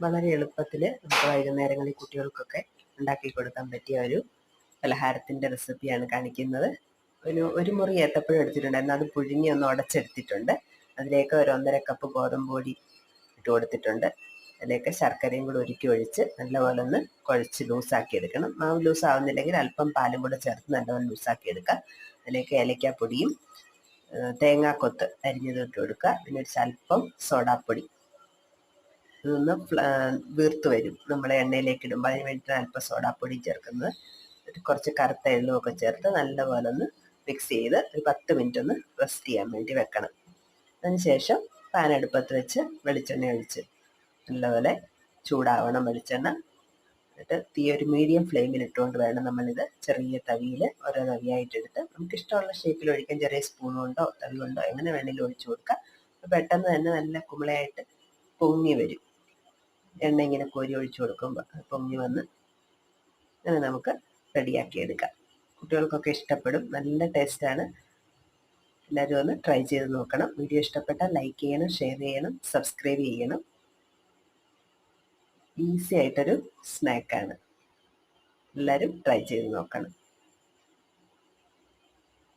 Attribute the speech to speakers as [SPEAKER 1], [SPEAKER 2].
[SPEAKER 1] വളരെ എളുപ്പത്തിൽ നമുക്ക് വൈകുന്നേരങ്ങളിൽ കുട്ടികൾക്കൊക്കെ ഉണ്ടാക്കി കൊടുക്കാൻ പറ്റിയ ഒരു പലഹാരത്തിൻ്റെ റെസിപ്പിയാണ് കാണിക്കുന്നത്. ഒരു മുറി ഏത്തപ്പഴം എടുത്തിട്ടുണ്ട്, എന്നാൽ അത് പുഴുങ്ങി ഒന്ന് ഉടച്ചെടുത്തിട്ടുണ്ട്. അതിലേക്ക് ഒരു 1.5 കപ്പ് ഗോതമ്പ് പൊടി ഇട്ട് കൊടുത്തിട്ടുണ്ട്. അതിലേക്ക് ശർക്കരയും കൂടെ ഉരുക്കി ഒഴിച്ച് നല്ലപോലെ ഒന്ന് കുഴച്ച് ലൂസാക്കി എടുക്കണം. മാവ് ലൂസ് ആവുന്നില്ലെങ്കിൽ അല്പം പാലും കൂടെ ചേർത്ത് നല്ലപോലെ ലൂസാക്കി എടുക്കുക. അതിലേക്ക് ഏലക്കാപ്പൊടിയും തേങ്ങാക്കൊത്ത് അരിഞ്ഞത് ഇട്ട് കൊടുക്കുക. പിന്നെ ഒരു അല്പം സോഡാപ്പൊടി, ഇതൊന്ന് വീർത്ത് വരും നമ്മൾ എണ്ണയിലേക്ക് ഇടുമ്പോൾ. അതിന് വേണ്ടിയിട്ടാണ് അല്പം സോഡാപ്പൊടി ചേർക്കുന്നത്. കുറച്ച് കറുത്ത എള്ളുമൊക്കെ ചേർത്ത് നല്ലപോലെ ഒന്ന് മിക്സ് ചെയ്ത് ഒരു 10 മിനിറ്റ് ഒന്ന് റെസ്റ്റ് ചെയ്യാൻ വേണ്ടി വെക്കണം. അതിനുശേഷം പാൻ അടുപ്പത്ത് വെച്ച് വെളിച്ചെണ്ണ ഒഴിച്ച് നല്ലപോലെ ചൂടാവണം വെളിച്ചെണ്ണ. എന്നിട്ട് തീ ഒരു മീഡിയം ഫ്ലെയിമിൽ ഇട്ടുകൊണ്ട് വേണം നമ്മളിത് ചെറിയ തവിയിൽ ഓരോ തവിയായിട്ടെടുത്ത് നമുക്ക് ഇഷ്ടമുള്ള ഷേപ്പിൽ ഒഴിക്കാൻ. ചെറിയ സ്പൂൺ കൊണ്ടോ തവി കൊണ്ടോ എങ്ങനെ വേണമെങ്കിലും ഒഴിച്ചു കൊടുക്കാം. പെട്ടെന്ന് തന്നെ നല്ല കുമിളയായിട്ട് പൊങ്ങി വരും. എണ്ണ ഇങ്ങനെ കോരി ഒഴിച്ചു കൊടുക്കുമ്പോൾ പൊങ്ങി വന്ന് അങ്ങനെ നമുക്ക് റെഡിയാക്കി എടുക്കാം. കുട്ടികൾക്കൊക്കെ ഇഷ്ടപ്പെടും, നല്ല ടേസ്റ്റാണ്. എല്ലാവരും ഒന്ന് ട്രൈ ചെയ്ത് നോക്കണം. വീഡിയോ ഇഷ്ടപ്പെട്ടാൽ ലൈക്ക് ചെയ്യണം, ഷെയർ ചെയ്യണം, സബ്സ്ക്രൈബ് ചെയ്യണം. ഈസി ആയിട്ടൊരു സ്നാക്കാണ്. എല്ലാവരും ട്രൈ ചെയ്ത് നോക്കണം.